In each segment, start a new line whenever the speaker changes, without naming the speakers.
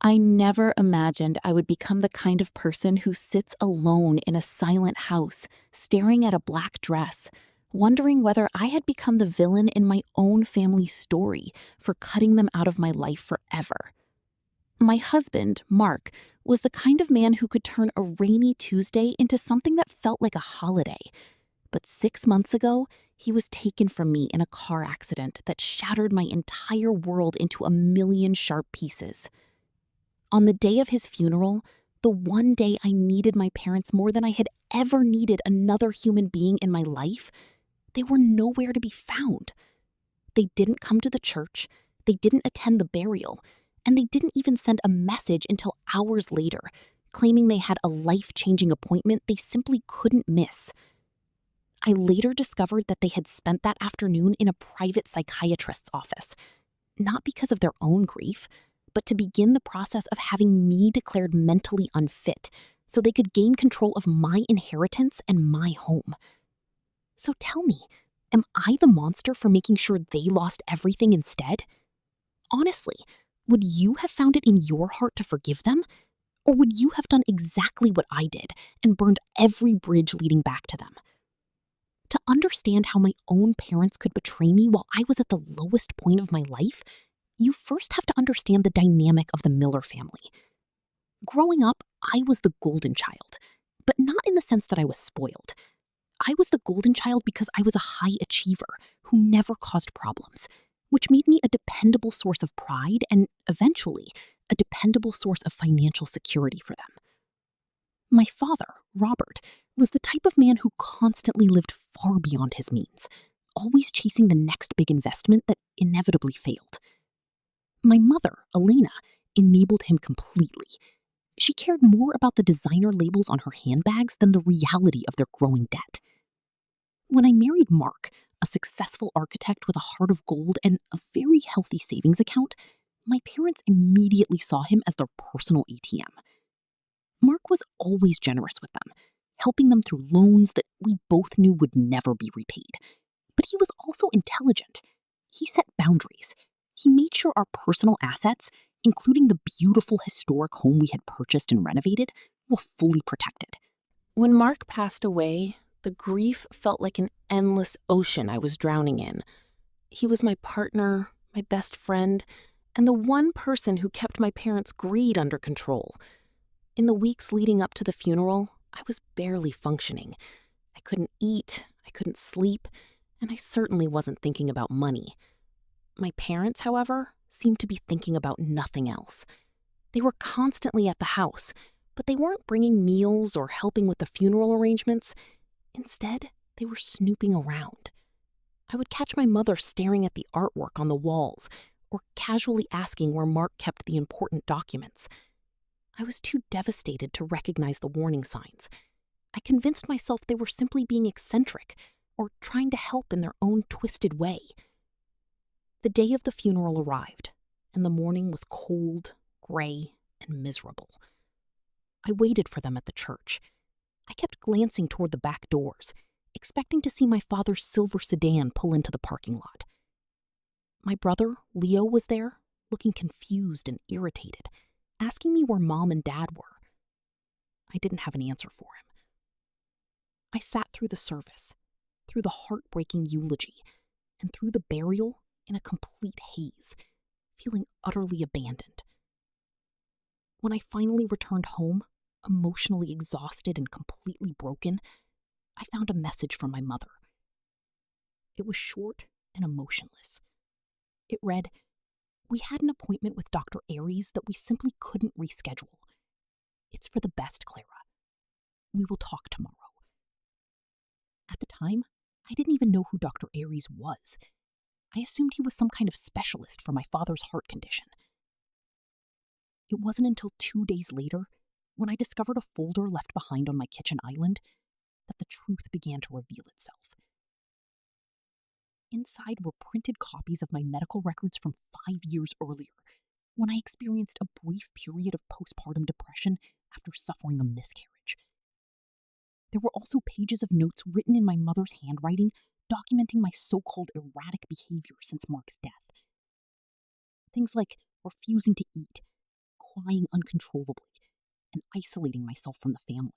I never imagined I would become the kind of person who sits alone in a silent house, staring at a black dress, wondering whether I had become the villain in my own family's story for cutting them out of my life forever. My husband, Mark, was the kind of man who could turn a rainy Tuesday into something that felt like a holiday. But 6 months ago, he was taken from me in a car accident that shattered my entire world into a million sharp pieces. On the day of his funeral, the one day I needed my parents more than I had ever needed another human being in my life, they were nowhere to be found. They didn't come to the church, they didn't attend the burial, and they didn't even send a message until hours later, claiming they had a life-changing appointment they simply couldn't miss. I later discovered that they had spent that afternoon in a private psychiatrist's office, not because of their own grief, but to begin the process of having me declared mentally unfit so they could gain control of my inheritance and my home. So tell me, am I the monster for making sure they lost everything instead? Honestly, would you have found it in your heart to forgive them? Or would you have done exactly what I did and burned every bridge leading back to them? To understand how my own parents could betray me while I was at the lowest point of my life, you first have to understand the dynamic of the Miller family. Growing up, I was the golden child, but not in the sense that I was spoiled. I was the golden child because I was a high achiever who never caused problems, which made me a dependable source of pride and, eventually, a dependable source of financial security for them. My father, Robert, was the type of man who constantly lived far beyond his means, always chasing the next big investment that inevitably failed. My mother, Elena, enabled him completely. She cared more about the designer labels on her handbags than the reality of their growing debt. When I married Mark, a successful architect with a heart of gold and a very healthy savings account, my parents immediately saw him as their personal ATM. Mark was always generous with them, helping them through loans that we both knew would never be repaid. But he was also intelligent. He set boundaries. He made sure our personal assets, including the beautiful historic home we had purchased and renovated, were fully protected. When Mark passed away, the grief felt like an endless ocean I was drowning in. He was my partner, my best friend, and the one person who kept my parents' greed under control. In the weeks leading up to the funeral, I was barely functioning. I couldn't eat, I couldn't sleep, and I certainly wasn't thinking about money. My parents, however, seemed to be thinking about nothing else. They were constantly at the house, but they weren't bringing meals or helping with the funeral arrangements. Instead, they were snooping around. I would catch my mother staring at the artwork on the walls or casually asking where Mark kept the important documents. I was too devastated to recognize the warning signs. I convinced myself they were simply being eccentric or trying to help in their own twisted way. The day of the funeral arrived, and the morning was cold, gray, and miserable. I waited for them at the church. I kept glancing toward the back doors, expecting to see my father's silver sedan pull into the parking lot. My brother, Leo, was there, looking confused and irritated, asking me where Mom and Dad were. I didn't have an answer for him. I sat through the service, through the heartbreaking eulogy, and through the burial in a complete haze, feeling utterly abandoned. When I finally returned home, emotionally exhausted and completely broken, I found a message from my mother. It was short and emotionless. It read, "We had an appointment with Dr. Aries that we simply couldn't reschedule. It's for the best, Clara. We will talk tomorrow." At the time, I didn't even know who Dr. Aries was. I assumed he was some kind of specialist for my father's heart condition. It wasn't until 2 days later, when I discovered a folder left behind on my kitchen island, that the truth began to reveal itself. Inside were printed copies of my medical records from 5 years earlier, when I experienced a brief period of postpartum depression after suffering a miscarriage. There were also pages of notes written in my mother's handwriting documenting my so-called erratic behavior since Mark's death. Things like refusing to eat, crying uncontrollably and isolating myself from the family.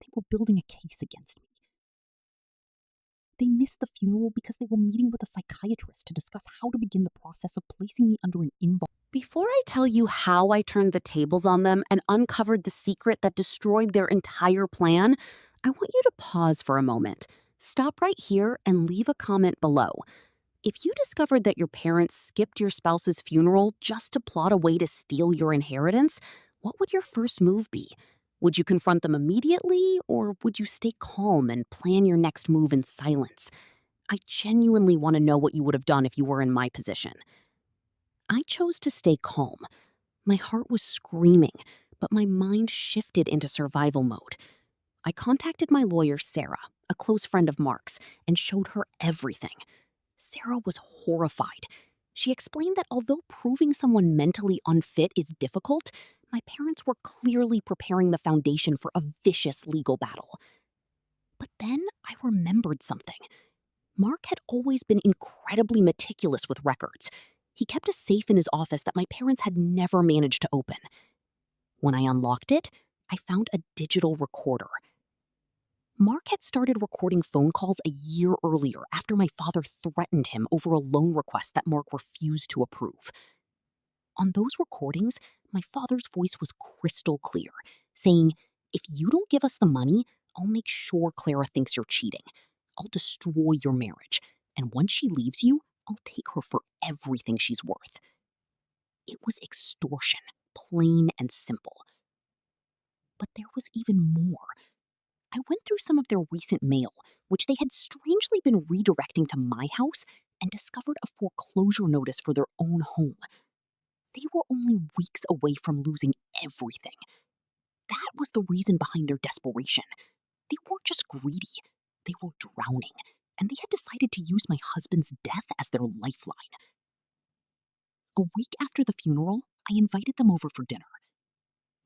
They were building a case against me. They missed the funeral because they were meeting with a psychiatrist to discuss how to begin the process of placing me under an involuntary. Before I tell you how I turned the tables on them and uncovered the secret that destroyed their entire plan, I want you to pause for a moment. Stop right here and leave a comment below. If you discovered that your parents skipped your spouse's funeral just to plot a way to steal your inheritance, what would your first move be? Would you confront them immediately, or would you stay calm and plan your next move in silence? I genuinely want to know what you would have done if you were in my position. I chose to stay calm. My heart was screaming, but my mind shifted into survival mode. I contacted my lawyer, Sarah, a close friend of Mark's, and showed her everything. Sarah was horrified. She explained that although proving someone mentally unfit is difficult, my parents were clearly preparing the foundation for a vicious legal battle. But then I remembered something. Mark had always been incredibly meticulous with records. He kept a safe in his office that my parents had never managed to open. When I unlocked it, I found a digital recorder. Mark had started recording phone calls a year earlier after my father threatened him over a loan request that Mark refused to approve. On those recordings, my father's voice was crystal clear, saying, "If you don't give us the money, I'll make sure Clara thinks you're cheating. I'll destroy your marriage, and once she leaves you, I'll take her for everything she's worth." It was extortion, plain and simple. But there was even more. I went through some of their recent mail, which they had strangely been redirecting to my house, and discovered a foreclosure notice for their own home. They were only weeks away from losing everything. That was the reason behind their desperation. They weren't just greedy, they were drowning, and they had decided to use my husband's death as their lifeline. A week after the funeral, I invited them over for dinner.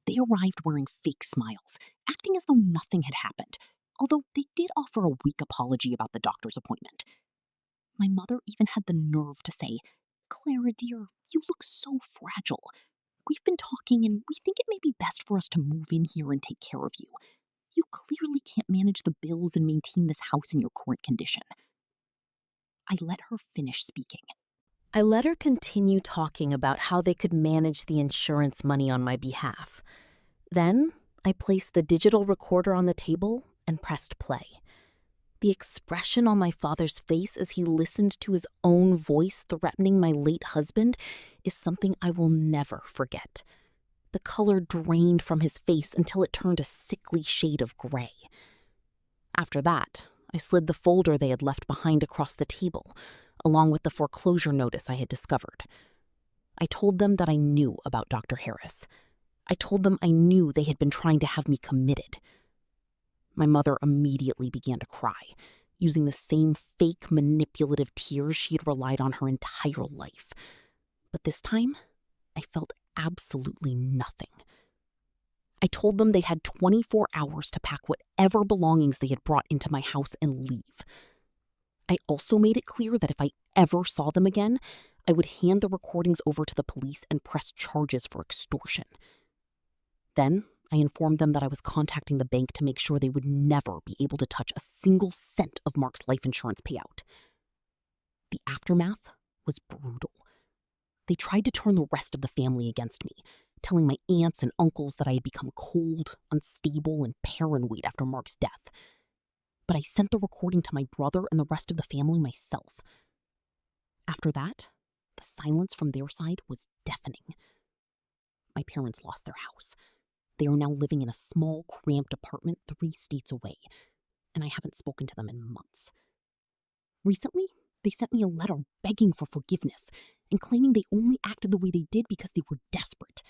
They arrived wearing fake smiles, acting as though nothing had happened, although they did offer a weak apology about the doctor's appointment. My mother even had the nerve to say, "Clara, dear, you look so fragile. We've been talking and we think it may be best for us to move in here and take care of you. You clearly can't manage the bills and maintain this house in your current condition." I let her finish speaking. I let her continue talking about how they could manage the insurance money on my behalf. Then I placed the digital recorder on the table and pressed play. The expression on my father's face as he listened to his own voice threatening my late husband is something I will never forget. The color drained from his face until it turned a sickly shade of gray. After that, I slid the folder they had left behind across the table, along with the foreclosure notice I had discovered. I told them that I knew about Dr. Harris. I told them I knew they had been trying to have me committed. My mother immediately began to cry, using the same fake manipulative tears she had relied on her entire life. But this time, I felt absolutely nothing. I told them they had 24 hours to pack whatever belongings they had brought into my house and leave. I also made it clear that if I ever saw them again, I would hand the recordings over to the police and press charges for extortion. Then I informed them that I was contacting the bank to make sure they would never be able to touch a single cent of Mark's life insurance payout. The aftermath was brutal. They tried to turn the rest of the family against me, telling my aunts and uncles that I had become cold, unstable, and paranoid after Mark's death. But I sent the recording to my brother and the rest of the family myself. After that, the silence from their side was deafening. My parents lost their house. They are now living in a small, cramped apartment 3 states away, and I haven't spoken to them in months. Recently, they sent me a letter begging for forgiveness and claiming they only acted the way they did because they were desperate.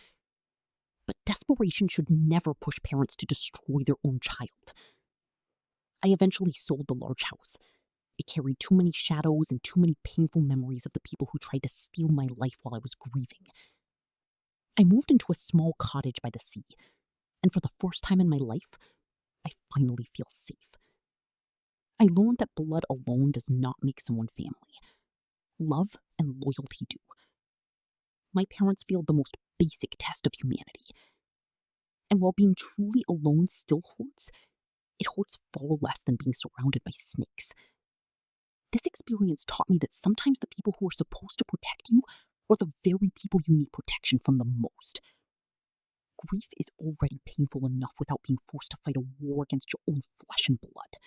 But desperation should never push parents to destroy their own child. I eventually sold the large house. It carried too many shadows and too many painful memories of the people who tried to steal my life while I was grieving. I moved into a small cottage by the sea, and for the first time in my life, I finally feel safe. I learned that blood alone does not make someone family. Love and loyalty do. My parents feel the most basic test of humanity. And while being truly alone still hurts, it hurts far less than being surrounded by snakes. This experience taught me that sometimes the people who are supposed to protect you are the very people you need protection from the most. Grief is already painful enough without being forced to fight a war against your own flesh and blood.